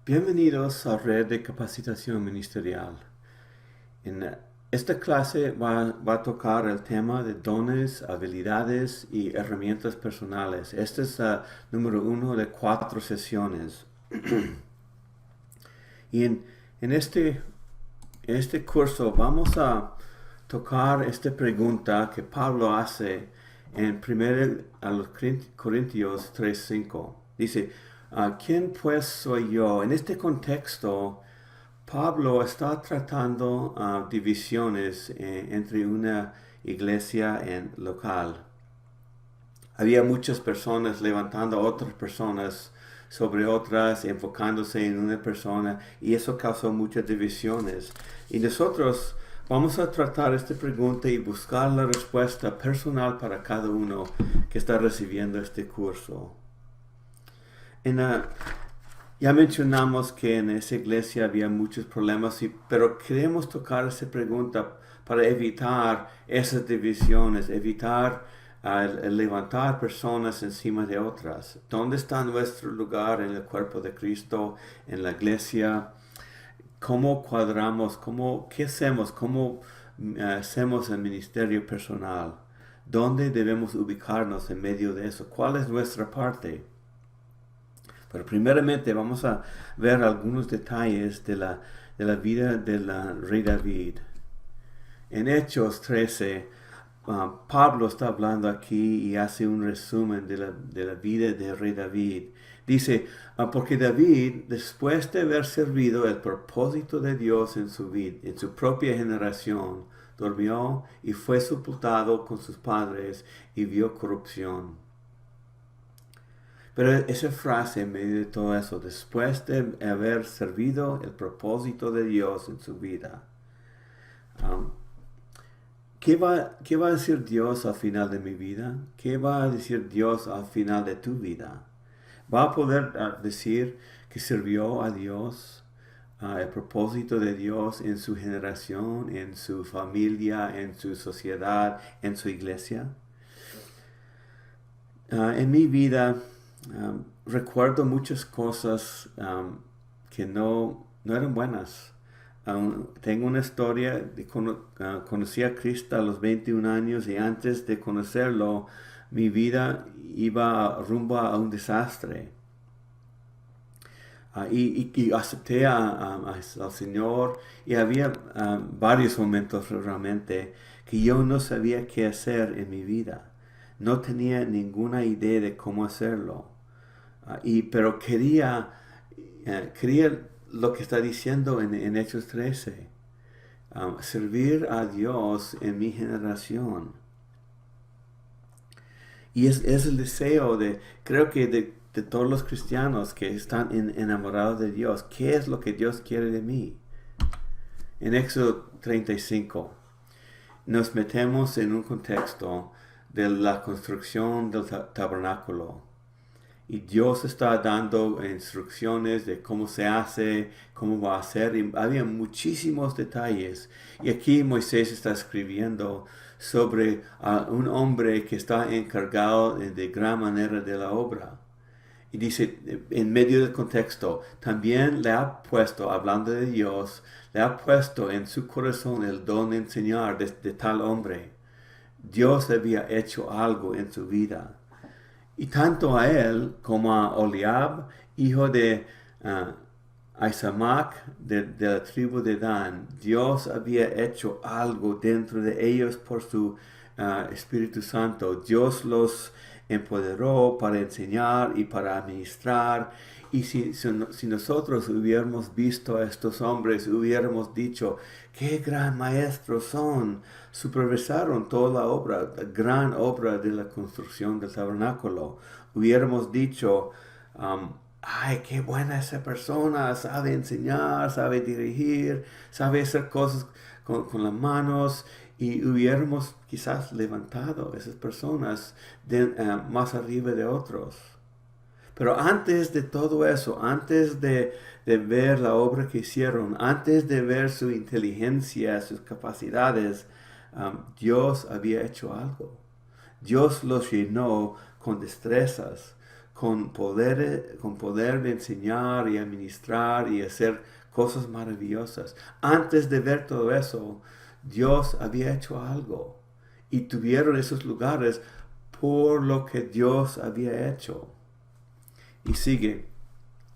Bienvenidos a Red de Capacitación Ministerial. En esta clase va a tocar el tema de dones, habilidades y herramientas personales. Este es el número 1 de 4 sesiones. Y en este curso vamos a tocar esta pregunta que Pablo hace en 1 a los Corintios 3:5. Dice, ¿quién pues soy yo? En este contexto, Pablo está tratando divisiones entre una iglesia local. Había muchas personas levantando a otras personas sobre otras, enfocándose en una persona, y eso causó muchas divisiones. Y nosotros vamos a tratar esta pregunta y buscar la respuesta personal para cada uno que está recibiendo este curso. Ya mencionamos que en esa iglesia había muchos problemas, pero queremos tocar esa pregunta para evitar esas divisiones, evitar el levantar personas encima de otras. ¿Dónde está nuestro lugar en el cuerpo de Cristo, en la iglesia? ¿Cómo cuadramos? ¿Qué hacemos? ¿Cómo hacemos el ministerio personal? ¿Dónde debemos ubicarnos en medio de eso? ¿Cuál es nuestra parte? Pero primeramente vamos a ver algunos detalles de la vida del rey David. En Hechos 13, Pablo está hablando aquí y hace un resumen de la vida del rey David. Dice, porque David, después de haber servido el propósito de Dios en su vida, en su propia generación, durmió y fue sepultado con sus padres y vio corrupción. Pero esa frase, en medio de todo eso, después de haber servido el propósito de Dios en su vida, um, ¿qué va a decir Dios al final de mi vida? ¿Qué va a decir Dios al final de tu vida? ¿Va a poder decir que sirvió a Dios, el propósito de Dios en su generación, en su familia, en su sociedad, en su iglesia? En mi vida, recuerdo muchas cosas que no eran buenas. Tengo una historia de conocí a Cristo a los 21 años y antes de conocerlo, mi vida iba rumbo a un desastre. Y acepté al Señor y había varios momentos realmente que yo no sabía qué hacer en mi vida. No tenía ninguna idea de cómo hacerlo. Pero quería lo que está diciendo en Hechos 13, servir a Dios en mi generación. Y es el deseo creo que de todos los cristianos que están enamorados de Dios. ¿Qué es lo que Dios quiere de mí? En Éxodo 35 nos metemos en un contexto de la construcción del tabernáculo. Y Dios está dando instrucciones de cómo se hace, cómo va a ser. Y había muchísimos detalles. Y aquí Moisés está escribiendo sobre un hombre que está encargado de gran manera de la obra. Y dice, en medio del contexto, también le ha puesto, hablando de Dios, le ha puesto en su corazón el don de enseñar de tal hombre. Dios había hecho algo en su vida. Y tanto a él como a Oliab, hijo de Ahisamac de la tribu de Dan, Dios había hecho algo dentro de ellos por su Espíritu Santo. Dios los empoderó para enseñar y para administrar. Y si nosotros hubiéramos visto a estos hombres, hubiéramos dicho, qué gran maestros son. Supervisaron toda la obra, la gran obra de la construcción del tabernáculo. Hubiéramos dicho, ay, qué buena esa persona, sabe enseñar, sabe dirigir, sabe hacer cosas con las manos. Y hubiéramos quizás levantado a esas personas más arriba de otros. Pero antes de todo eso, antes de ver la obra que hicieron, antes de ver su inteligencia, sus capacidades, Dios había hecho algo. Dios los llenó con destrezas, con poder de enseñar y administrar y hacer cosas maravillosas. Antes de ver todo eso, Dios había hecho algo y tuvieron esos lugares por lo que Dios había hecho. Y sigue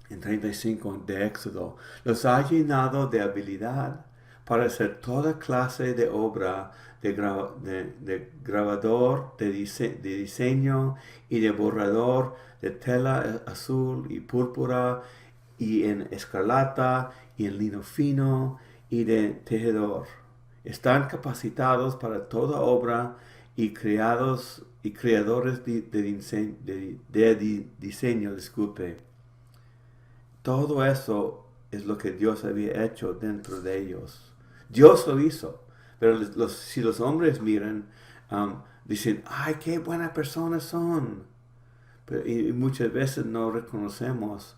en 35 de Éxodo. Los ha llenado de habilidad para hacer toda clase de obra de grabador, de diseño y de borrador de tela azul y púrpura y en escarlata y en lino fino y de tejedor. Están capacitados para toda obra y creadores de diseño, disculpe. Todo eso es lo que Dios había hecho dentro de ellos. Dios lo hizo. Pero si los hombres miran, dicen, ¡ay, qué buenas personas son! Y muchas veces no reconocemos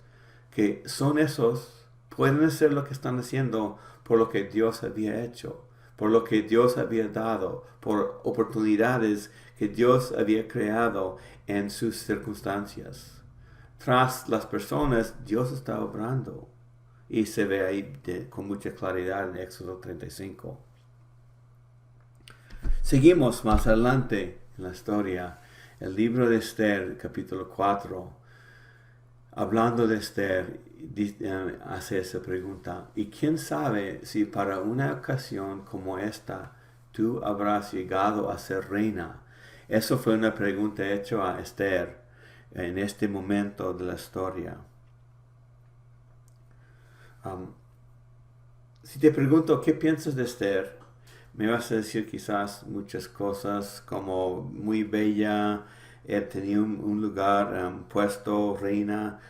que son esos, pueden hacer lo que están haciendo por lo que Dios había hecho, por lo que Dios había dado, por oportunidades que Dios había creado en sus circunstancias. Tras las personas, Dios está obrando. Y se ve ahí con mucha claridad en Éxodo 35. Seguimos más adelante en la historia. El libro de Esther, capítulo 4. Hablando de Esther, hace esa pregunta. ¿Y quién sabe si para una ocasión como esta tú habrás llegado a ser reina? Eso fue una pregunta hecha a Esther en este momento de la historia. Si te pregunto qué piensas de Esther, me vas a decir quizás muchas cosas como muy bella, tenía un lugar puesto, reina,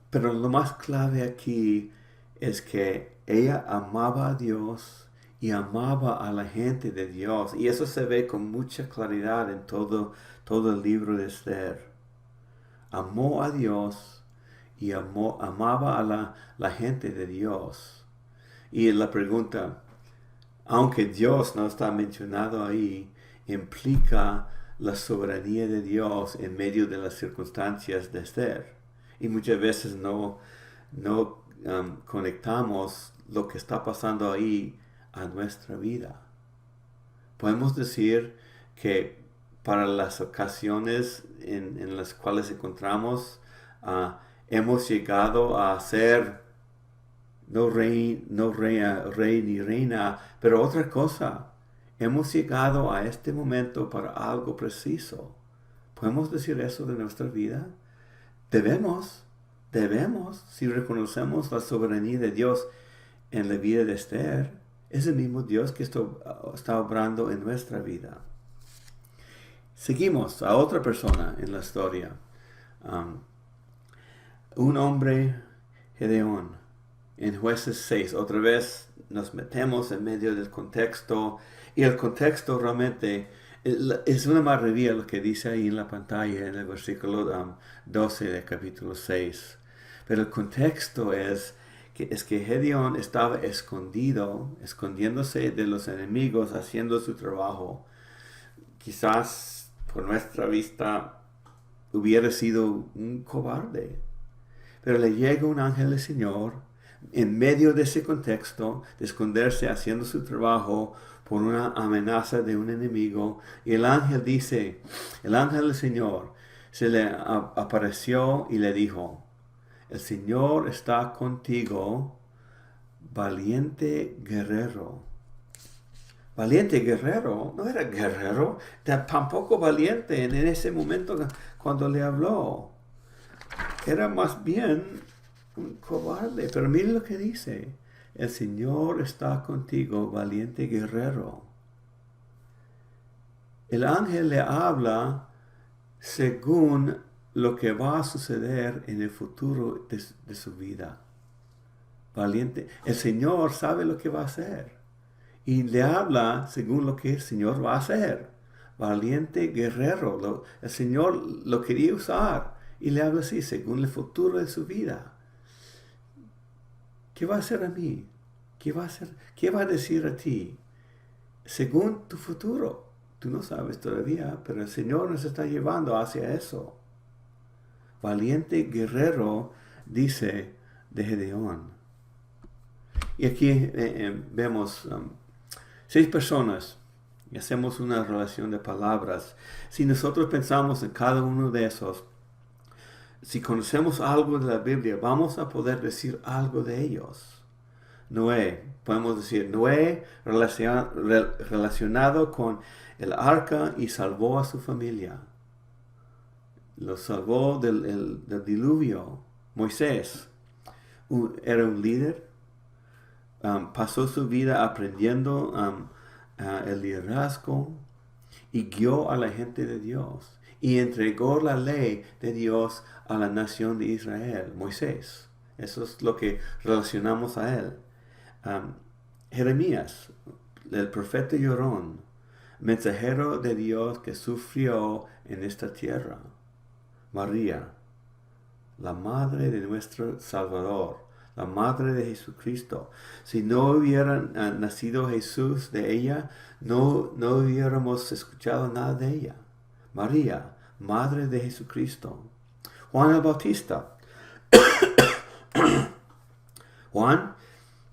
pero lo más clave aquí es que ella amaba a Dios y amaba a la gente de Dios, y eso se ve con mucha claridad en todo el libro de Esther. Amó a Dios y amaba a la gente de Dios. Y la pregunta, aunque Dios no está mencionado ahí, implica la soberanía de Dios en medio de las circunstancias de Esther. Y muchas veces no conectamos lo que está pasando ahí a nuestra vida. Podemos decir que para las ocasiones en las cuales encontramos, hemos llegado a ser no rey ni reina, pero otra cosa. Hemos llegado a este momento para algo preciso. ¿Podemos decir eso de nuestra vida? Debemos, si reconocemos la soberanía de Dios en la vida de Esther, es el mismo Dios que está obrando en nuestra vida. Seguimos a otra persona en la historia. Un hombre, Gedeón, en Jueces 6. Otra vez nos metemos en medio del contexto. Y el contexto realmente es una maravilla lo que dice ahí en la pantalla en el versículo 12 del capítulo 6. Pero el contexto es que Gedeón estaba escondiéndose de los enemigos, haciendo su trabajo. Quizás por nuestra vista hubiera sido un cobarde. Pero le llega un ángel del Señor en medio de ese contexto, de esconderse haciendo su trabajo por una amenaza de un enemigo. Y el ángel del Señor se le apareció y le dijo, el Señor está contigo, valiente guerrero. Valiente guerrero, no era guerrero, tampoco valiente en ese momento cuando le habló. Era más bien un cobarde. Pero mire lo que dice. El Señor está contigo, valiente guerrero. El ángel le habla según lo que va a suceder en el futuro de su vida. Valiente. El Señor sabe lo que va a hacer. Y le habla según lo que el Señor va a hacer. Valiente guerrero. El Señor lo quería usar. Y le habla así, según el futuro de su vida. ¿Qué va a hacer a mí? ¿Qué va a decir a ti? Según tu futuro. Tú no sabes todavía, pero el Señor nos está llevando hacia eso. valiente guerrero, dice de Gedeón. Y aquí vemos 6 personas y hacemos una relación de palabras. Si nosotros pensamos en cada uno de esos, si conocemos algo de la Biblia, vamos a poder decir algo de ellos. Noé, podemos decir, Noé relacionado con el arca y salvó a su familia. Lo salvó del diluvio. Moisés era un líder, pasó su vida aprendiendo el liderazgo y guió a la gente de Dios y entregó la ley de Dios a la nación de Israel. Moisés, eso es lo que relacionamos a él. Jeremías, el profeta llorón, mensajero de Dios que sufrió en esta tierra. María, la madre de nuestro Salvador, la madre de Jesucristo. Si no hubiera nacido Jesús de ella, no hubiéramos escuchado nada de ella. María, madre de Jesucristo. Juan el Bautista. Juan,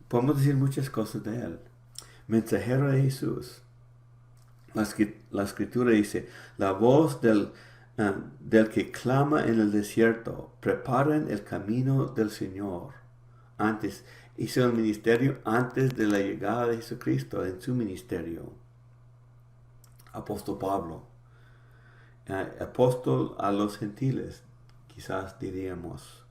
podemos decir muchas cosas de él. Mensajero de Jesús. La escritura dice, la voz del que clama en el desierto, preparen el camino del Señor. Hizo el ministerio antes de la llegada de Jesucristo en su ministerio. Apóstol Pablo, apóstol a los gentiles, quizás diríamos.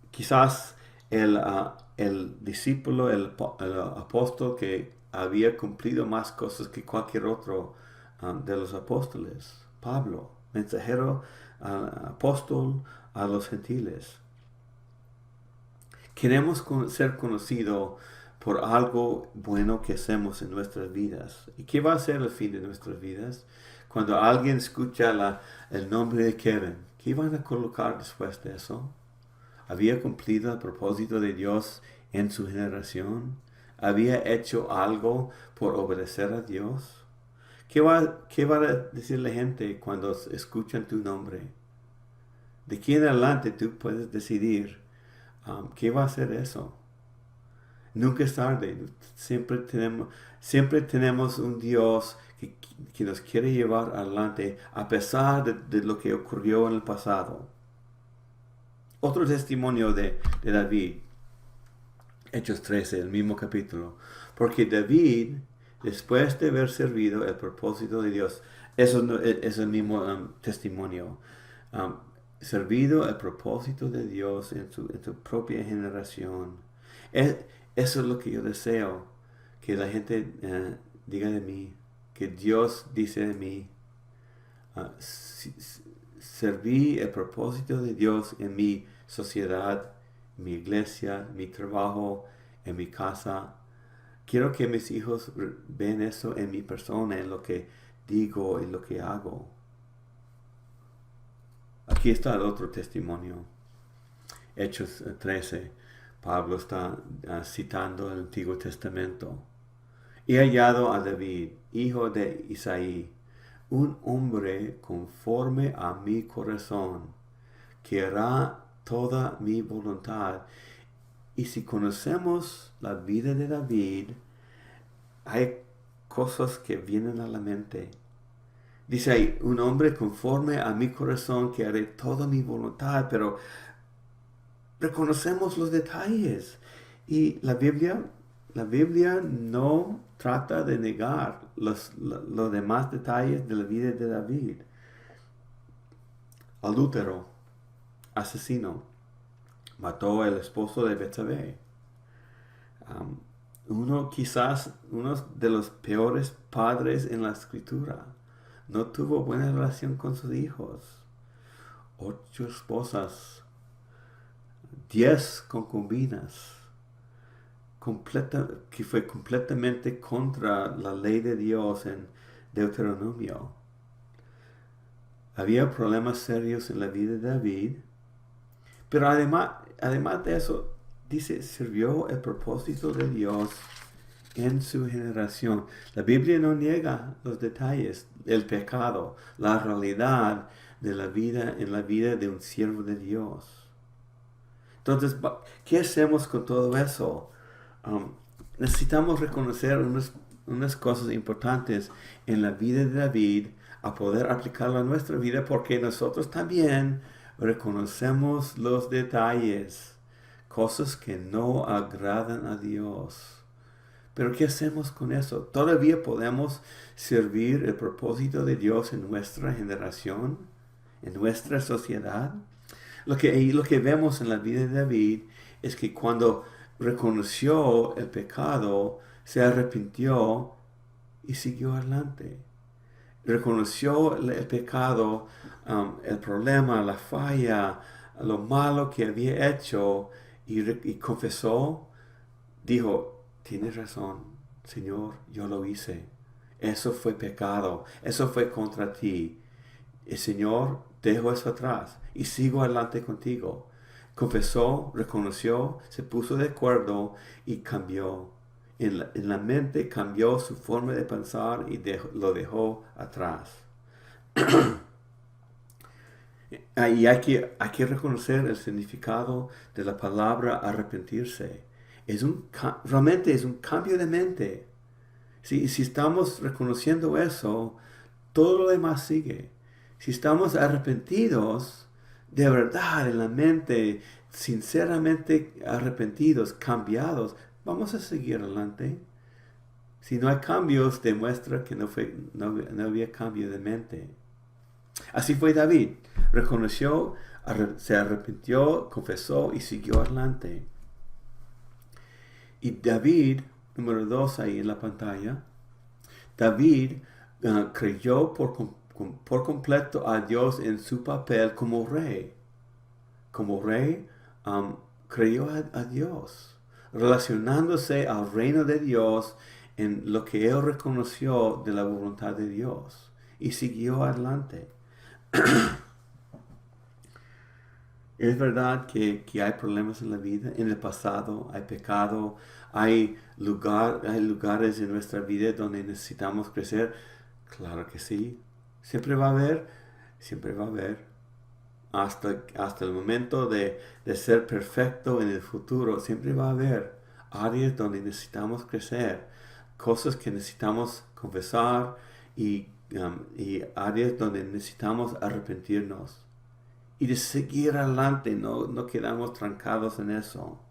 Quizás el discípulo, el apóstol que había cumplido más cosas que cualquier otro de los apóstoles. Pablo, mensajero, apóstol a los gentiles. Queremos ser conocidos por algo bueno que hacemos en nuestras vidas. ¿Y qué va a ser el fin de nuestras vidas? Cuando alguien escucha el nombre de Kevin, ¿qué van a colocar después de eso? ¿Había cumplido el propósito de Dios en su generación? ¿Había hecho algo por obedecer a Dios? ¿Qué va a decir la gente cuando escuchan tu nombre? De aquí en adelante tú puedes decidir qué va a ser eso. Nunca es tarde. Siempre tenemos un Dios que nos quiere llevar adelante a pesar de lo que ocurrió en el pasado. Otro testimonio de David, Hechos 13, el mismo capítulo. Porque David, después de haber servido el propósito de Dios, eso es el mismo testimonio. Servido el propósito de Dios en su propia generación. Eso es lo que yo deseo, que la gente diga de mí, que Dios dice de mí. Serví el propósito de Dios en mi sociedad, mi iglesia, mi trabajo, en mi casa. Quiero que mis hijos vean eso en mi persona, en lo que digo y lo que hago. Aquí está el otro testimonio. Hechos 13. Pablo está citando el Antiguo Testamento. He hallado a David, hijo de Isaí, un hombre conforme a mi corazón, que hará toda mi voluntad. Y si conocemos la vida de David, hay cosas que vienen a la mente. Dice ahí, un hombre conforme a mi corazón, que haré toda mi voluntad, pero reconocemos los detalles. Y la Biblia no trata de negar los demás detalles de la vida de David. Adúltero, asesino, mató al esposo de Betsabé. Uno de los peores padres en la escritura. No tuvo buena relación con sus hijos. 8 esposas, 10 concubinas, que fue completamente contra la ley de Dios en Deuteronomio. Había problemas serios en la vida de David, pero además de eso, dice, sirvió el propósito de Dios en su generación. La Biblia no niega los detalles, el pecado, la realidad en la vida de un siervo de Dios. Entonces, ¿qué hacemos con todo eso? Necesitamos reconocer unas cosas importantes en la vida de David a poder aplicarlo a nuestra vida, porque nosotros también reconocemos los detalles, cosas que no agradan a Dios. Pero ¿qué hacemos con eso? ¿Todavía podemos servir el propósito de Dios en nuestra generación, en nuestra sociedad? Lo que vemos en la vida de David es que cuando reconoció el pecado, se arrepintió y siguió adelante. Reconoció el pecado, el problema, la falla, lo malo que había hecho y confesó, dijo, tienes razón, Señor, yo lo hice. Eso fue pecado, eso fue contra ti. El Señor, dejo eso atrás y sigo adelante contigo. Confesó, reconoció, se puso de acuerdo y cambió. En la mente cambió su forma de pensar y lo dejó atrás. Y hay que reconocer el significado de la palabra arrepentirse. Realmente es un cambio de mente. Si estamos reconociendo eso, todo lo demás sigue. Si estamos arrepentidos, de verdad, en la mente, sinceramente arrepentidos, cambiados, vamos a seguir adelante. Si no hay cambios, demuestra que no había cambio de mente. Así fue David. Reconoció, se arrepintió, confesó y siguió adelante. Y David, número 2 ahí en la pantalla, David creyó por completo a Dios en su papel como rey. Como rey, creyó a Dios, relacionándose al reino de Dios en lo que él reconoció de la voluntad de Dios y siguió adelante. Es verdad que hay problemas en la vida, en el pasado, hay pecado, hay lugares en nuestra vida donde necesitamos crecer. Claro que sí, siempre va a haber. Hasta el momento de ser perfecto en el futuro, siempre va a haber áreas donde necesitamos crecer, cosas que necesitamos confesar y áreas donde necesitamos arrepentirnos. Y de seguir adelante, no quedamos trancados en eso.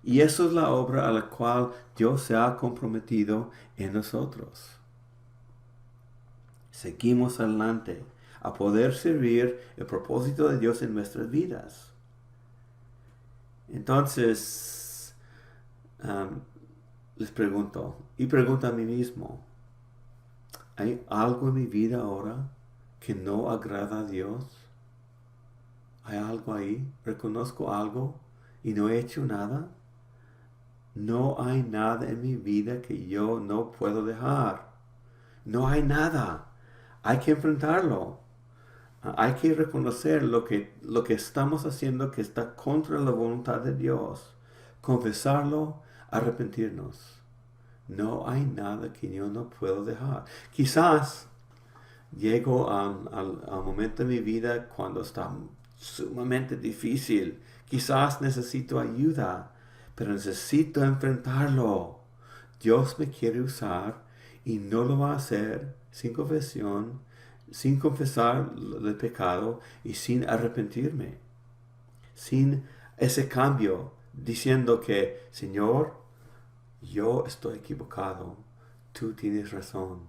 Y eso es la obra a la cual Dios se ha comprometido en nosotros. Seguimos adelante a poder servir el propósito de Dios en nuestras vidas. Entonces, les pregunto, y pregunto a mí mismo, ¿hay algo en mi vida ahora que no agrada a Dios? ¿Hay algo ahí? ¿Reconozco algo y no he hecho nada? No hay nada en mi vida que yo no puedo dejar. No hay nada. Hay que enfrentarlo. Hay que reconocer lo que estamos haciendo que está contra la voluntad de Dios. Confesarlo, arrepentirnos. No hay nada que yo no puedo dejar. Quizás llego al momento de mi vida cuando está sumamente difícil. Quizás necesito ayuda, pero necesito enfrentarlo. Dios me quiere usar y no lo va a hacer sin confesión, sin confesar el pecado y sin arrepentirme. Sin ese cambio, diciendo que, Señor, yo estoy equivocado, tú tienes razón.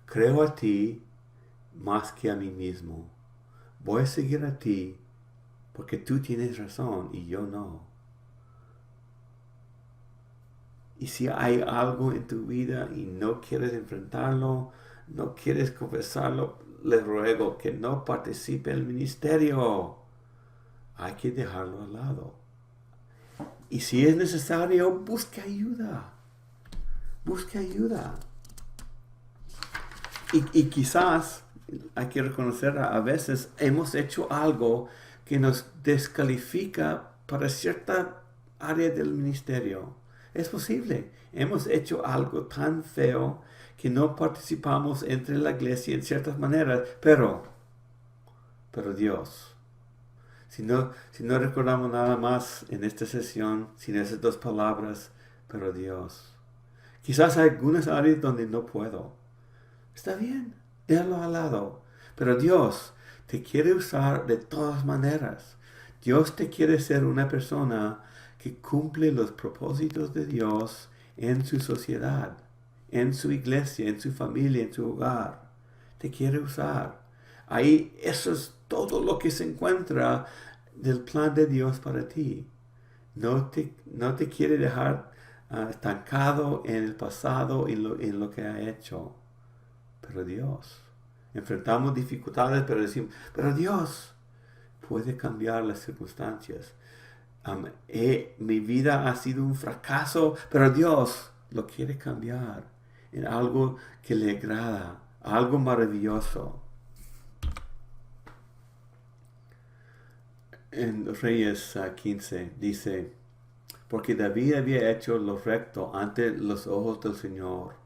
Creo a ti más que a mí mismo. Voy a seguir a ti porque tú tienes razón y yo no. Y si hay algo en tu vida y no quieres enfrentarlo, no quieres confesarlo, le ruego que no participe en el ministerio. Hay que dejarlo al lado. Y si es necesario, busque ayuda. Busque ayuda. Y quizás hay que reconocer, a veces hemos hecho algo que nos descalifica para cierta área del ministerio. Es posible. Hemos hecho algo tan feo que no participamos entre la iglesia en ciertas maneras, pero pero Dios. Si no recordamos nada más en esta sesión, sin esas dos palabras, pero Dios. Quizás hay algunas áreas donde no puedo. Está bien, déjalo al lado. Pero Dios te quiere usar de todas maneras. Dios te quiere ser una persona que cumple los propósitos de Dios en su sociedad, en su iglesia, en su familia, en su hogar. Te quiere usar. Ahí eso es todo lo que se encuentra del plan de Dios para ti. No te quiere dejar estancado en el pasado y en lo que ha hecho. Pero Dios. Enfrentamos dificultades, pero decimos, pero Dios puede cambiar las circunstancias. Mi vida ha sido un fracaso, pero Dios lo quiere cambiar en algo que le agrada, algo maravilloso. En Reyes 15 dice, porque David había hecho lo recto ante los ojos del Señor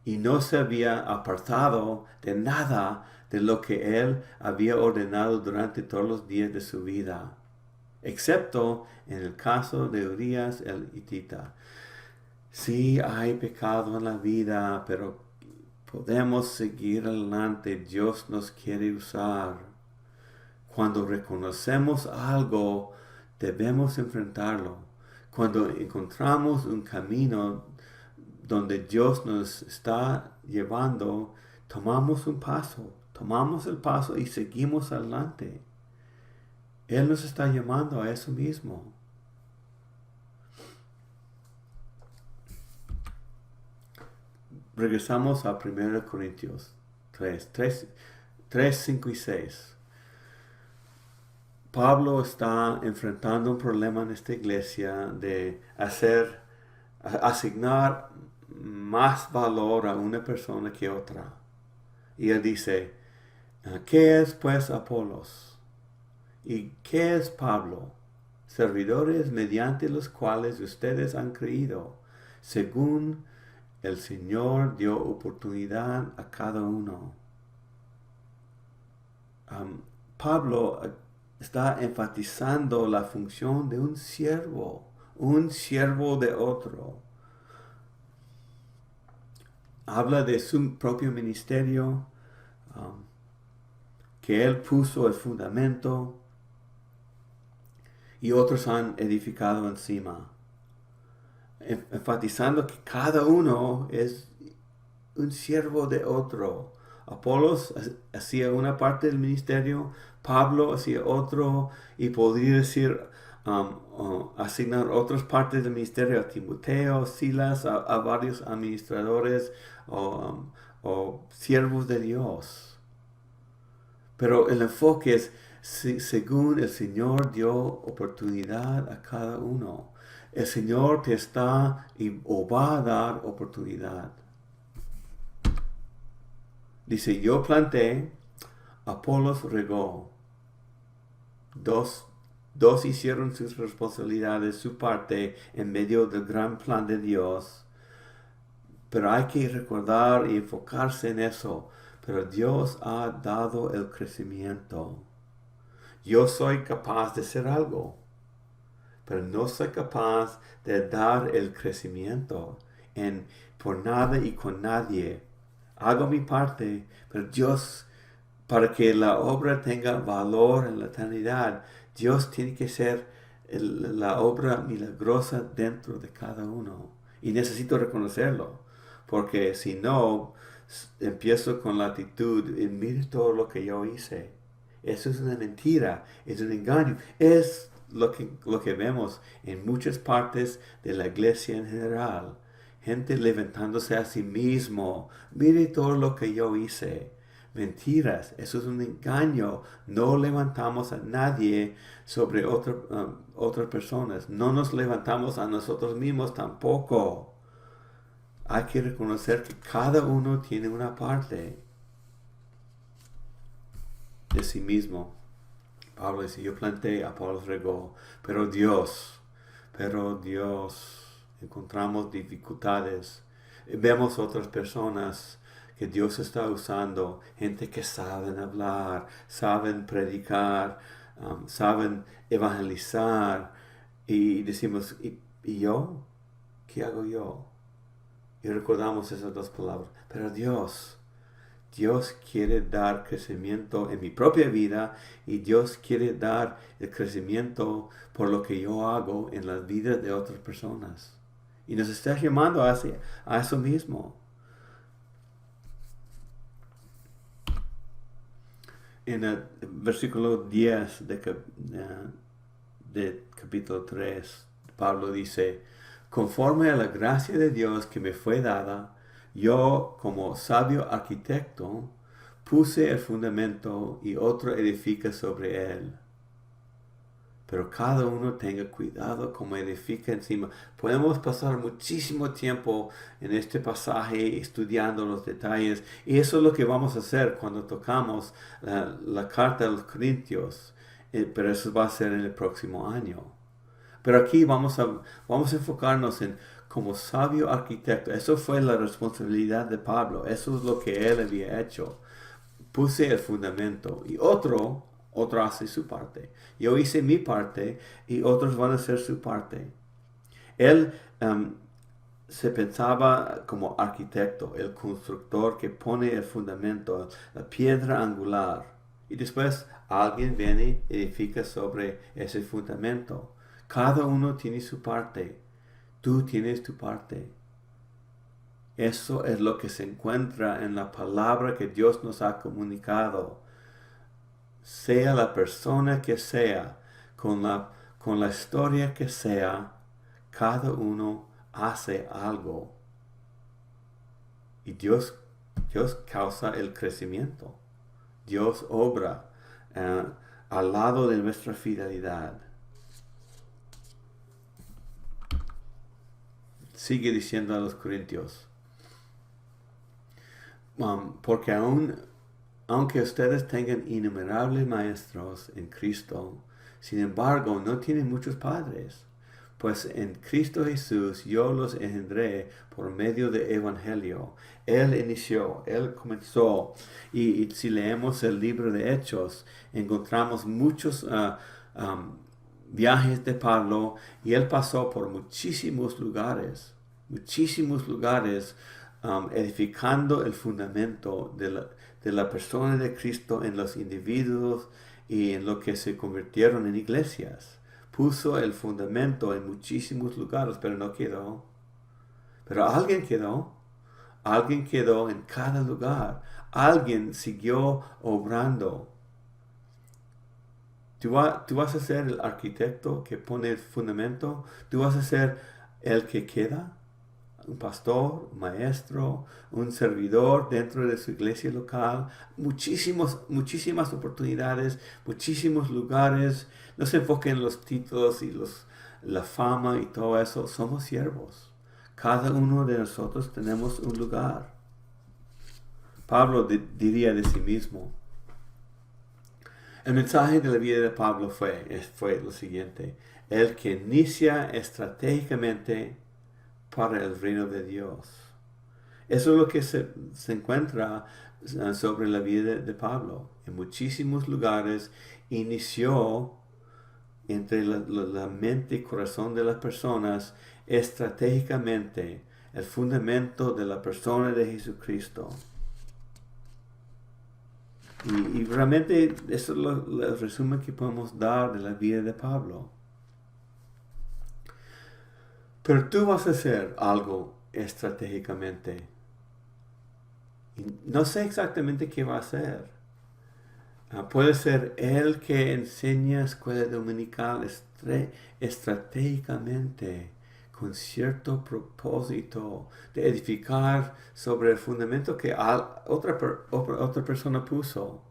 y no se había apartado de nada de lo que él había ordenado durante todos los días de su vida, excepto en el caso de Urías el hitita. Sí hay pecado en la vida, pero podemos seguir adelante. Dios nos quiere usar. Cuando reconocemos algo, debemos enfrentarlo. Cuando encontramos un camino donde Dios nos está llevando, tomamos el paso y seguimos adelante. Él nos está llamando a eso mismo. Regresamos a 1 Corintios 3, 5 y 6. Pablo está enfrentando un problema en esta iglesia de asignar más valor a una persona que otra. Y él dice, ¿qué es pues Apolos? ¿Y qué es Pablo? Servidores mediante los cuales ustedes han creído, según el Señor dio oportunidad a cada uno. Pablo está enfatizando la función de un siervo de otro. Habla de su propio ministerio, que él puso el fundamento y otros han edificado encima. Enfatizando que cada uno es un siervo de otro. Apolos hacía una parte del ministerio, Pablo hacía otro, y podría decir asignar otras partes del ministerio a Timoteo, Silas, a varios administradores o siervos de Dios. Pero el enfoque es según el Señor dio oportunidad a cada uno. El Señor te está o va a dar oportunidad. Dice, yo planté, Apolos regó. Dos hicieron sus responsabilidades, su parte en medio del gran plan de Dios. Pero hay que recordar y enfocarse en eso. Pero Dios ha dado el crecimiento. Yo soy capaz de hacer algo, pero no soy capaz de dar el crecimiento por nada y con nadie. Hago mi parte, pero Dios, para que la obra tenga valor en la eternidad, Dios tiene que ser la obra milagrosa dentro de cada uno. Y necesito reconocerlo, porque si no, empiezo con la actitud, y mire todo lo que yo hice. Eso es una mentira, es un engaño. Es lo que vemos en muchas partes de la iglesia en general. Gente levantándose a sí mismo. Mire todo lo que yo hice. Mentiras, eso es un engaño. No levantamos a nadie sobre otras personas. No nos levantamos a nosotros mismos tampoco. Hay que reconocer que cada uno tiene una parte de sí mismo. Pablo dice, yo planté, Apolos regó, pero Dios, encontramos dificultades. Vemos otras personas que Dios está usando gente que saben hablar, saben predicar, saben evangelizar. Y decimos, ¿y yo? ¿Qué hago yo? Y recordamos esas dos palabras. Pero Dios quiere dar crecimiento en mi propia vida y Dios quiere dar el crecimiento por lo que yo hago en las vidas de otras personas. Y nos está llamando a eso mismo. En el versículo 10 de capítulo 3, Pablo dice, conforme a la gracia de Dios que me fue dada, yo como sabio arquitecto puse el fundamento y otro edifica sobre él. Pero cada uno tenga cuidado como edifica encima. Podemos pasar muchísimo tiempo en este pasaje estudiando los detalles. Y eso es lo que vamos a hacer cuando tocamos la carta a los Corintios. Pero eso va a ser en el próximo año. Pero aquí vamos a enfocarnos en como sabio arquitecto. Eso fue la responsabilidad de Pablo. Eso es lo que él había hecho. Puse el fundamento y otro hace su parte. Yo hice mi parte y otros van a hacer su parte. Él se pensaba como arquitecto, el constructor que pone el fundamento, la piedra angular. Y después alguien viene y edifica sobre ese fundamento. Cada uno tiene su parte. Tú tienes tu parte. Eso es lo que se encuentra en la palabra que Dios nos ha comunicado. Sea la persona que sea, con la historia que sea, cada uno hace algo. Y Dios causa el crecimiento. Dios obra al lado de nuestra fidelidad. Sigue diciendo a los Corintios, porque aunque ustedes tengan innumerables maestros en Cristo, sin embargo no tienen muchos padres, pues en Cristo Jesús yo los engendré por medio del Evangelio. Él inició, Él comenzó. Y si leemos el libro de Hechos, encontramos muchos viajes de Pablo y él pasó por muchísimos lugares, edificando el fundamento de la persona de Cristo en los individuos y en lo que se convirtieron en iglesias. Puso el fundamento en muchísimos lugares, pero no quedó. Pero alguien quedó en cada lugar. Alguien siguió obrando. Tú vas a ser el arquitecto que pone el fundamento. Tú vas a ser el que queda. Un pastor, un maestro, un servidor dentro de su iglesia local. Muchísimas oportunidades, muchísimos lugares. No se enfoquen en los títulos y la fama y todo eso. Somos siervos. Cada uno de nosotros tenemos un lugar. Pablo diría de sí mismo. El mensaje de la vida de Pablo fue lo siguiente. El que inicia estratégicamente para el reino de Dios. Eso es lo que se encuentra sobre la vida de Pablo. En muchísimos lugares inició entre la mente y corazón de las personas estratégicamente el fundamento de la persona de Jesucristo. Y realmente eso es el resumen que podemos dar de la vida de Pablo. Pero tú vas a hacer algo estratégicamente. Y no sé exactamente qué va a hacer. Puede ser el que enseña escuela dominical estratégicamente, con cierto propósito de edificar sobre el fundamento que otra persona puso.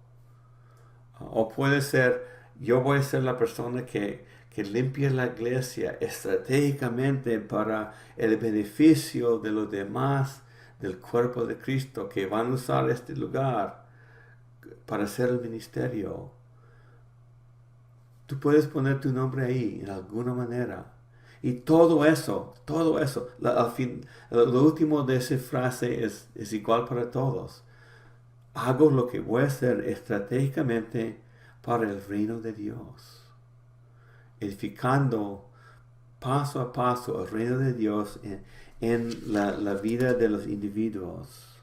O puede ser, yo voy a ser la persona que limpia la iglesia estratégicamente para el beneficio de los demás del cuerpo de Cristo que van a usar este lugar para hacer el ministerio. Tú puedes poner tu nombre ahí en alguna manera. Y todo eso, al fin, lo último de esa frase es igual para todos. Hago lo que voy a hacer estratégicamente para el reino de Dios, edificando paso a paso el reino de Dios en la vida de los individuos.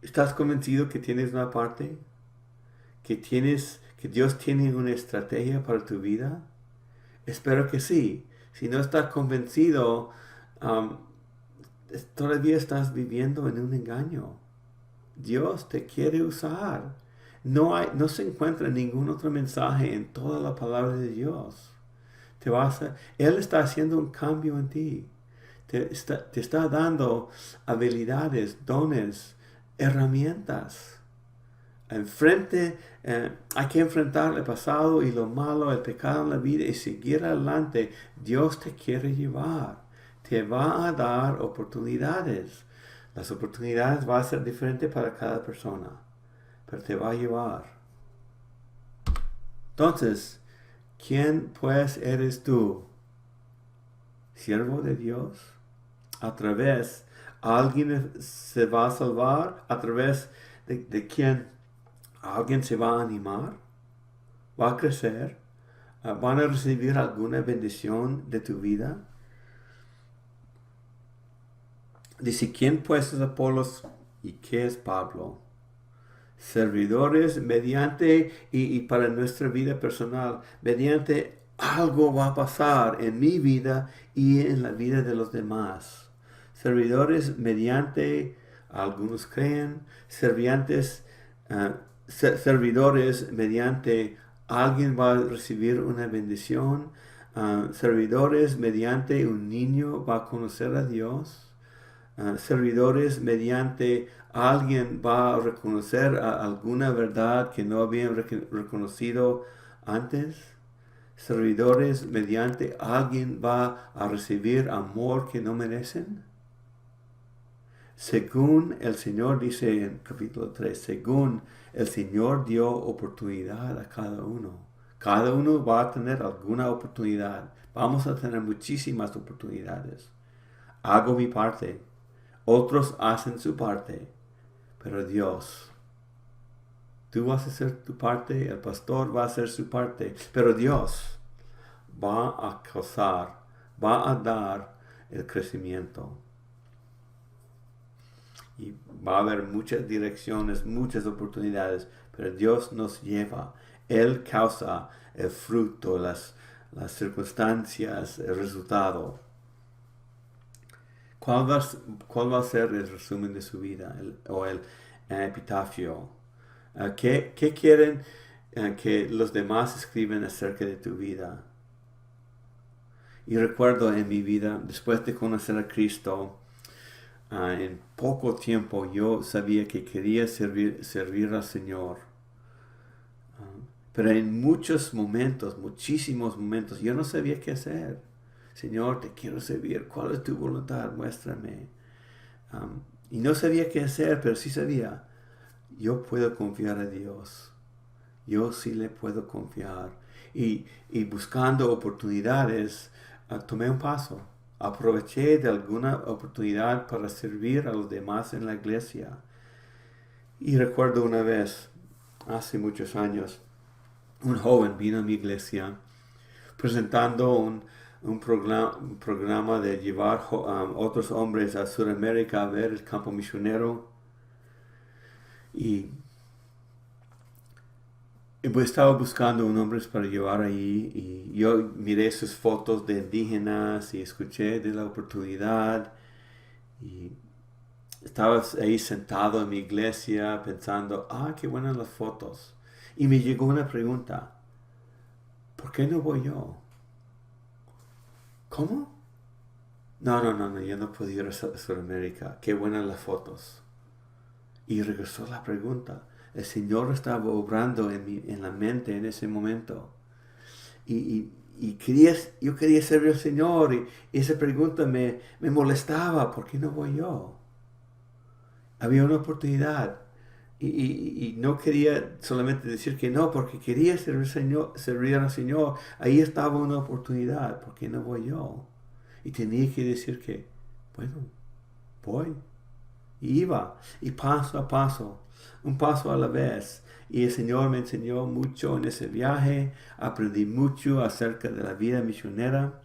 ¿Estás convencido que tienes una parte? ¿Que Dios tiene una estrategia para tu vida? Espero que sí. Si no estás convencido, todavía estás viviendo en un engaño. Dios te quiere usar. No se encuentra ningún otro mensaje en toda la palabra de Dios. Él está haciendo un cambio en ti. Te está dando habilidades, dones, herramientas. Hay que enfrentar el pasado y lo malo, el pecado en la vida y seguir adelante. Dios te quiere llevar. Te va a dar oportunidades. Las oportunidades van a ser diferentes para cada persona, pero te va a llevar. Entonces, ¿quién pues eres tú? ¿Siervo de Dios? ¿Alguien se va a salvar? ¿A través de quién alguien se va a animar? ¿Va a crecer? ¿Van a recibir alguna bendición de tu vida? Dice, ¿quién pues es Apolos y qué es Pablo? Servidores mediante, y para nuestra vida personal, mediante algo va a pasar en mi vida y en la vida de los demás. Servidores mediante, algunos creen, servidores mediante alguien va a recibir una bendición, servidores mediante un niño va a conocer a Dios. Servidores mediante alguien va a reconocer alguna verdad que no habían reconocido antes. Servidores mediante alguien va a recibir amor que no merecen. Según el Señor dice en capítulo 3, según el Señor dio oportunidad a cada uno. Cada uno va a tener alguna oportunidad. Vamos a tener muchísimas oportunidades. Hago mi parte. Otros hacen su parte, pero Dios, tú vas a hacer tu parte, el pastor va a hacer su parte, pero Dios va a causar, va a dar el crecimiento. Y va a haber muchas direcciones, muchas oportunidades, pero Dios nos lleva. Él causa el fruto, las circunstancias, el resultado. ¿Cuál va a ser el resumen de su vida o el epitafio? ¿Qué quieren que los demás escriban acerca de tu vida? Y recuerdo en mi vida, después de conocer a Cristo, en poco tiempo yo sabía que quería servir al Señor. Pero en muchos momentos, muchísimos momentos, yo no sabía qué hacer. Señor, te quiero servir. ¿Cuál es tu voluntad? Muéstrame. Y no sabía qué hacer, pero sí sabía. Yo puedo confiar a Dios. Yo sí le puedo confiar. Y buscando oportunidades, tomé un paso. Aproveché de alguna oportunidad para servir a los demás en la iglesia. Y recuerdo una vez, hace muchos años, un joven vino a mi iglesia presentando un programa de llevar otros hombres a Sudamérica a ver el campo misionero. Y pues estaba buscando un hombre para llevar ahí. Y yo miré sus fotos de indígenas y escuché de la oportunidad. Y estaba ahí sentado en mi iglesia pensando, qué buenas las fotos. Y me llegó una pregunta, ¿por qué no voy yo? ¿Cómo? No, yo no puedo ir a Sudamérica. Qué buenas las fotos. Y regresó la pregunta. El Señor estaba obrando en la mente en ese momento. Y yo quería servir al Señor. Y esa pregunta me molestaba. ¿Por qué no voy yo? Había una oportunidad. y no quería solamente decir que no, porque quería servir al Señor. Ahí estaba una oportunidad, ¿por qué no voy yo? Y tenía que decir que, bueno, voy. Y iba, y paso a paso, un paso a la vez. Y el Señor me enseñó mucho en ese viaje, aprendí mucho acerca de la vida misionera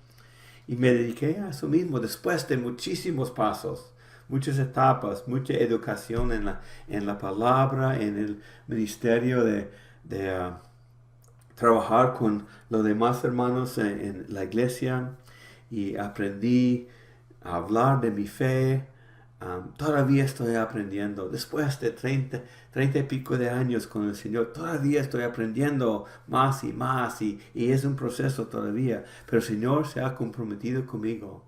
y me dediqué a eso mismo después de muchísimos pasos, muchas etapas, mucha educación en la palabra, en el ministerio de trabajar con los demás hermanos en la iglesia y aprendí a hablar de mi fe. Todavía estoy aprendiendo. Después de 30 y pico de años con el Señor, todavía estoy aprendiendo más y más y es un proceso todavía. Pero el Señor se ha comprometido conmigo.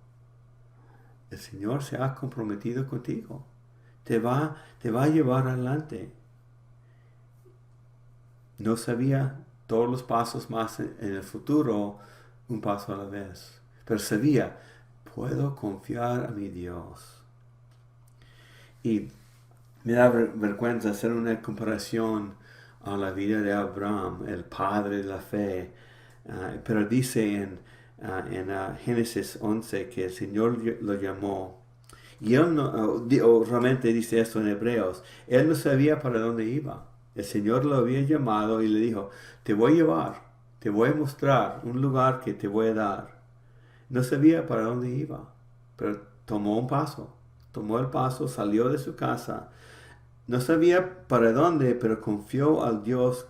El Señor se ha comprometido contigo. Te va a llevar adelante. No sabía todos los pasos más en el futuro, un paso a la vez. Pero sabía, puedo confiar a mi Dios. Y me da vergüenza hacer una comparación a la vida de Abraham, el padre de la fe. Pero dice en Génesis 11 que el Señor lo llamó. Y él no, o realmente dice esto en Hebreos, él no sabía para dónde iba. El Señor lo había llamado y le dijo, te voy a llevar, te voy a mostrar un lugar que te voy a dar. No sabía para dónde iba, pero tomó un paso. Tomó el paso, salió de su casa. No sabía para dónde, pero confió al Dios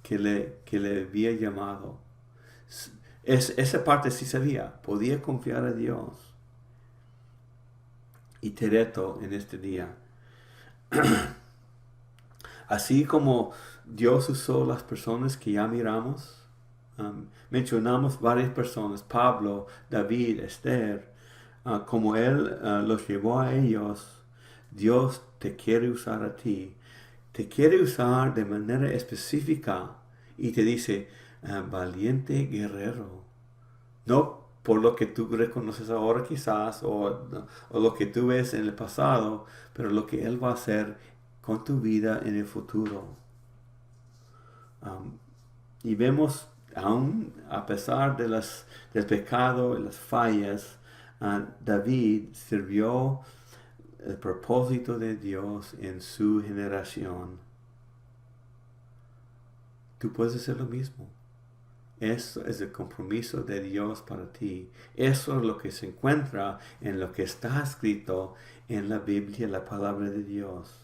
que le había llamado. Esa parte sí sabía. Podía confiar a Dios. Y te reto en este día. Así como Dios usó las personas que ya miramos, mencionamos varias personas, Pablo, David, Esther, como Él los llevó a ellos, Dios te quiere usar a ti. Te quiere usar de manera específica y te dice, valiente guerrero. No por lo que tú reconoces ahora quizás o lo que tú ves en el pasado, pero lo que Él va a hacer con tu vida en el futuro. Y vemos, aún a pesar de del pecado y las fallas, David sirvió el propósito de Dios en su generación. Tú puedes hacer lo mismo. Eso es el compromiso de Dios para ti. Eso es lo que se encuentra en lo que está escrito en la Biblia, la palabra de Dios.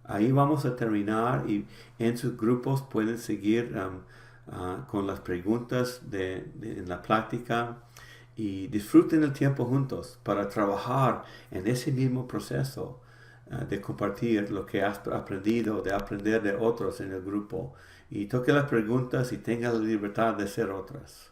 Ahí vamos a terminar y en sus grupos pueden seguir con las preguntas en la plática y disfruten el tiempo juntos para trabajar en ese mismo proceso de compartir lo que has aprendido, de aprender de otros en el grupo. Y toque las preguntas y tenga la libertad de hacer otras.